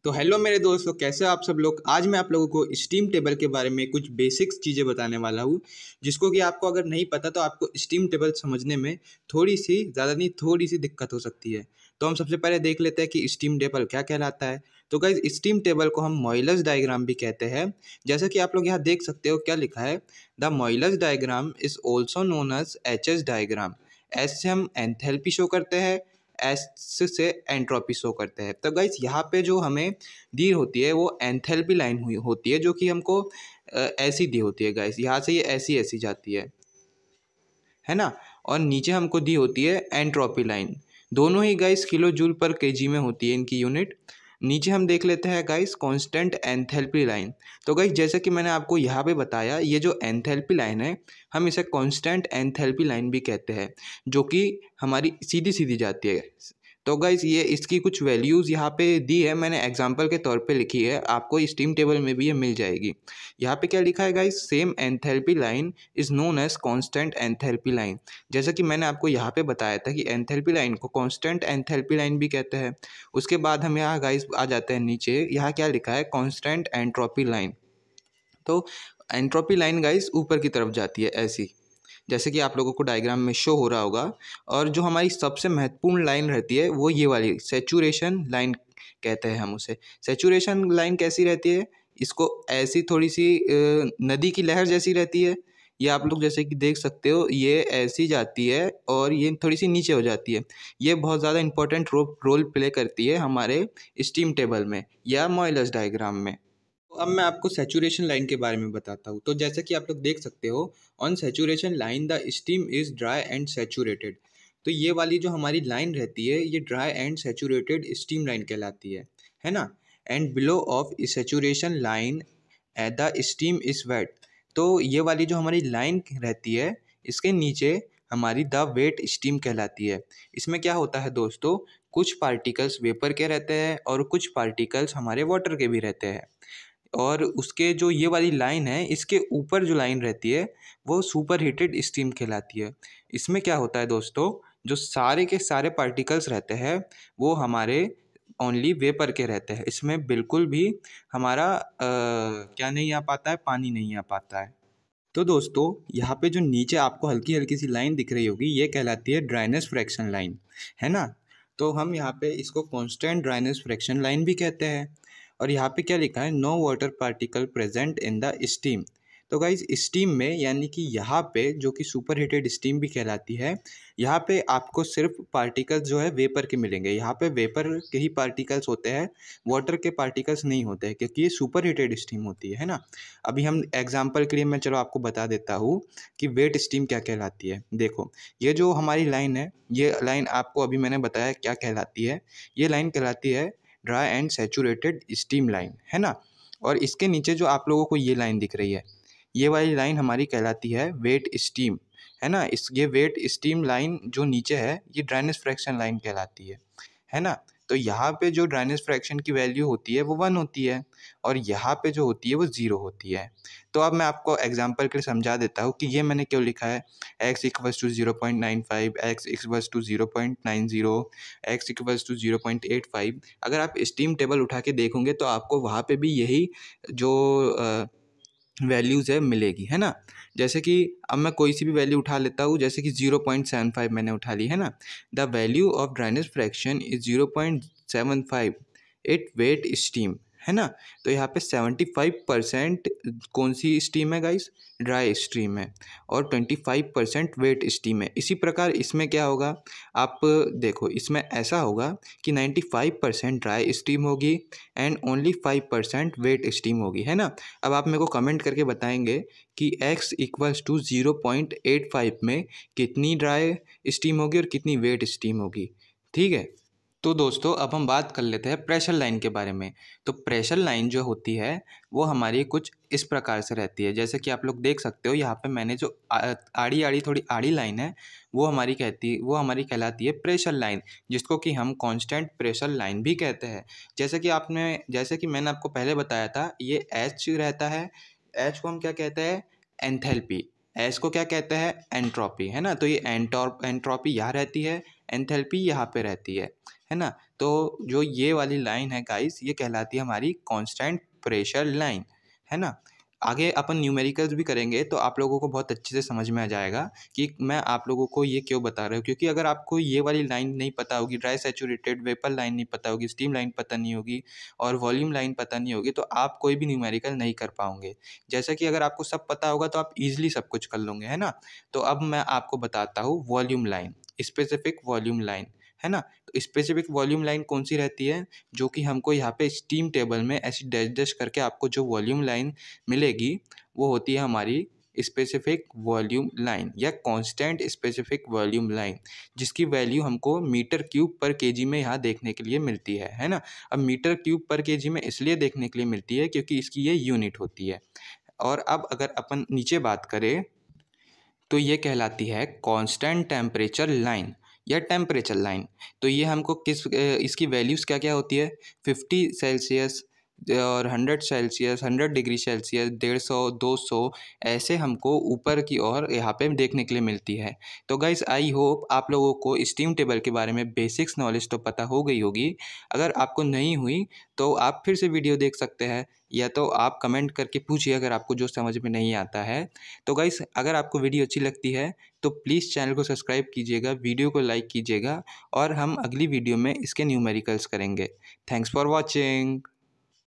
तो हेलो मेरे दोस्तों, कैसे हो आप सब लोग। आज मैं आप लोगों को स्टीम टेबल के बारे में कुछ बेसिक्स चीज़ें बताने वाला हूँ, जिसको कि आपको अगर नहीं पता तो आपको स्टीम टेबल समझने में थोड़ी सी ज़्यादा नहीं थोड़ी सी दिक्कत हो सकती है। तो हम सबसे पहले देख लेते हैं कि स्टीम टेबल क्या कहलाता है। तो गाइस, स्टीम टेबल को हम मॉइलस डायग्राम भी कहते हैं। जैसा कि आप लोग यहाँ देख सकते हो क्या लिखा है, the Mollier diagram is also known as H S diagram. S से हम एंथैल्पी शो करते हैं, एस से एंट्रोपी शो करते हैं। तो गाइस, यहाँ पे जो हमें दी होती है वो एंथैल्पी लाइन हुई होती है, जो कि हमको ऐसी दी होती है गाइस। यहाँ से ये ऐसी ऐसी जाती है ना। और नीचे हमको दी होती है एंट्रोपी लाइन। दोनों ही गाइस किलो जूल पर केजी में होती है इनकी यूनिट। नीचे हम देख लेते हैं गाइस कांस्टेंट एंथैल्पी लाइन। तो गाइस, जैसे कि मैंने आपको यहाँ पे बताया, ये जो एंथैल्पी लाइन है हम इसे कांस्टेंट एंथैल्पी लाइन भी कहते हैं, जो कि हमारी सीधी सीधी जाती है। तो गाइस, ये इसकी कुछ वैल्यूज़ यहाँ पे दी है, मैंने एग्जांपल के तौर पे लिखी है, आपको स्टीम टेबल में भी ये मिल जाएगी। यहाँ पे क्या लिखा है guys, same enthalpy line is known as constant enthalpy line. जैसा कि मैंने आपको यहाँ पे बताया था कि एंथैल्पी लाइन को कांस्टेंट एंथैल्पी लाइन भी कहते हैं। उसके बाद हम यहाँ गाइस आ जाते हैं नीचे, यहाँ क्या लिखा है, कांस्टेंट एंट्रोपी लाइन। तो एंट्रोपी लाइन गाइस ऊपर की तरफ जाती है ऐसी, जैसे कि आप लोगों को डायग्राम में शो हो रहा होगा। और जो हमारी सबसे महत्वपूर्ण लाइन रहती है वो ये वाली सैचुरेशन लाइन कहते हैं हम उसे। सैचुरेशन लाइन कैसी रहती है, इसको ऐसी थोड़ी सी नदी की लहर जैसी रहती है। ये आप लोग जैसे कि देख सकते हो, ये ऐसी जाती है और ये थोड़ी सी नीचे हो जाती है। ये बहुत ज़्यादा इंपॉर्टेंट रोल प्ले करती है हमारे स्टीम टेबल में या मॉइलस डायग्राम में। तो अब मैं आपको सैचुरेशन लाइन के बारे में बताता हूँ। तो जैसे कि आप लोग देख सकते हो, on saturation line the steam is dry and saturated. तो ये वाली जो हमारी लाइन रहती है ये dry and saturated steam line कहलाती है ना। And below of saturation line at the steam is wet. तो ये वाली जो हमारी लाइन रहती है, इसके नीचे हमारी द वेट स्टीम कहलाती है। इसमें क्या होता है दोस्तों, कुछ पार्टिकल्स वेपर के रहते हैं और कुछ पार्टिकल्स हमारे वाटर के भी रहते हैं। और उसके जो ये वाली लाइन है, इसके ऊपर जो लाइन रहती है वो सुपर हीटेड स्टीम कहलाती है। इसमें क्या होता है दोस्तों, जो सारे के सारे पार्टिकल्स रहते हैं वो हमारे ओनली वेपर के रहते हैं। इसमें बिल्कुल भी हमारा क्या नहीं आ पाता है, पानी नहीं आ पाता है। तो दोस्तों, यहाँ पे जो नीचे आपको हल्की हल्की सी लाइन दिख रही होगी, ये कहलाती है ड्राइनेस फ्रैक्शन लाइन, है ना। तो हम यहाँ पे इसको कांस्टेंट ड्राइनेस फ्रैक्शन लाइन भी कहते हैं। और यहाँ पे क्या लिखा है, no water particle present in the steam. तो गाइज, स्टीम में यानी कि यहाँ पे जो कि सुपर हीटेड स्टीम भी कहलाती है, यहाँ पे आपको सिर्फ पार्टिकल्स जो है वेपर के मिलेंगे। यहाँ पे वेपर के ही पार्टिकल्स होते हैं, वाटर के पार्टिकल्स नहीं होते हैं, क्योंकि ये सुपर हीटेड स्टीम होती है ना। अभी हम एग्जाम्पल के लिए मैं चलो आपको बता देता हूँ कि वेट स्टीम क्या कहलाती है। देखो, ये जो हमारी लाइन है, ये लाइन आपको अभी मैंने बताया क्या कहलाती है। ये लाइन कहलाती है dry and saturated steam line, है ना। और इसके नीचे जो आप लोगों को ये लाइन दिख रही है, ये वाली लाइन हमारी कहलाती है वेट स्टीम, है ना। ये वेट स्टीम लाइन जो नीचे है ये ड्राइनेस फ्रैक्शन लाइन कहलाती है ना। तो यहाँ पे जो ड्राइनेस फ्रैक्शन की वैल्यू होती है वो 1 होती है, और यहाँ पे जो होती है वो 0 होती है। तो अब मैं आपको एग्जांपल के लिए समझा देता हूँ कि ये मैंने क्यों लिखा है, x equals to 0.95, x equals to 0.90, x equals to 0.85। अगर आप स्टीम टेबल उठा के देखोगे तो आपको वहाँ पे भी यही जो वैल्यूज़ है मिलेगी, है ना। जैसे कि अब मैं कोई सी भी वैल्यू उठा लेता हूँ, जैसे कि 0.75 मैंने उठा ली, है ना। The value of dryness fraction is 0.75 it wet steam, है ना। तो यहाँ पे 75% कौन सी स्टीम है गाइस, ड्राई स्टीम है, और 25% वेट स्टीम है। इसी प्रकार इसमें क्या होगा, आप देखो, इसमें ऐसा होगा कि 95% ड्राई स्टीम होगी एंड ओनली 5% वेट स्टीम होगी, है ना। अब आप मेरे को कमेंट करके बताएंगे कि x इक्वल्स टू 0.85 में कितनी ड्राई स्टीम होगी और कितनी वेट स्टीम होगी, ठीक है। तो दोस्तों, अब हम बात कर लेते हैं प्रेशर लाइन के बारे में। तो प्रेशर लाइन जो होती है वो हमारी कुछ इस प्रकार से रहती है, जैसे कि आप लोग देख सकते हो यहाँ पे मैंने जो आड़ी आड़ी थोड़ी आड़ी लाइन है वो हमारी कहलाती है प्रेशर लाइन, जिसको कि हम कांस्टेंट प्रेशर लाइन भी कहते हैं। जैसे कि मैंने आपको पहले बताया था, ये एच रहता है, एच को हम क्या कहते हैं, एंथैल्पी। एच को क्या कहते हैं, एंट्रोपी, है ना। तो ये एंट्रोपी यहाँ रहती है, एंथैल्पी यहाँ पे रहती है ना। तो जो ये वाली लाइन है गाइस, ये कहलाती है हमारी कांस्टेंट प्रेशर लाइन, है ना। आगे अपन न्यूमेरिकल्स भी करेंगे तो आप लोगों को बहुत अच्छे से समझ में आ जाएगा कि मैं आप लोगों को ये क्यों बता रहा हूँ। क्योंकि अगर आपको ये वाली लाइन नहीं पता होगी, ड्राई सैचुरेटेड वेपर लाइन नहीं पता होगी, स्टीम लाइन पता नहीं होगी और वॉल्यूम लाइन पता नहीं होगी, तो आप कोई भी न्यूमेरिकल नहीं कर पाओगे। जैसा कि अगर आपको सब पता होगा तो आप ईजिली सब कुछ कर लोगे, है ना। तो अब मैं आपको बताता हूँ volume line, specific volume line, है ना। तो स्पेसिफिक वॉल्यूम लाइन कौन सी रहती है, जो कि हमको यहाँ पे स्टीम टेबल में ऐसी डैश डैश करके आपको जो वॉल्यूम लाइन मिलेगी वो होती है हमारी स्पेसिफिक वॉल्यूम लाइन या कांस्टेंट स्पेसिफिक वॉल्यूम लाइन, जिसकी वैल्यू हमको मीटर क्यूब पर केजी में यहाँ देखने के लिए मिलती है ना। अब मीटर क्यूब पर केजी में इसलिए देखने के लिए मिलती है क्योंकि इसकी ये यूनिट होती है। और अब अगर अपन नीचे बात करें तो ये कहलाती है कांस्टेंट टेम्परेचर लाइन या टेम्परेचर लाइन। तो ये हमको इसकी वैल्यूज़ क्या क्या होती है, 50 सेल्सियस और 100 सेल्सियस, 100 डिग्री सेल्सियस, 150, 200, ऐसे हमको ऊपर की ओर यहाँ पे देखने के लिए मिलती है। तो गाइस आई होप आप लोगों को स्टीम टेबल के बारे में बेसिक्स नॉलेज तो पता हो गई होगी। अगर आपको नहीं हुई तो आप फिर से वीडियो देख सकते हैं, या तो आप कमेंट करके पूछिए अगर आपको जो समझ में नहीं आता है। तो गाइस अगर आपको वीडियो अच्छी लगती है तो प्लीज़ चैनल को सब्सक्राइब कीजिएगा, वीडियो को लाइक कीजिएगा और हम अगली वीडियो में इसके न्यूमेरिकल्स करेंगे। Thanks for watching.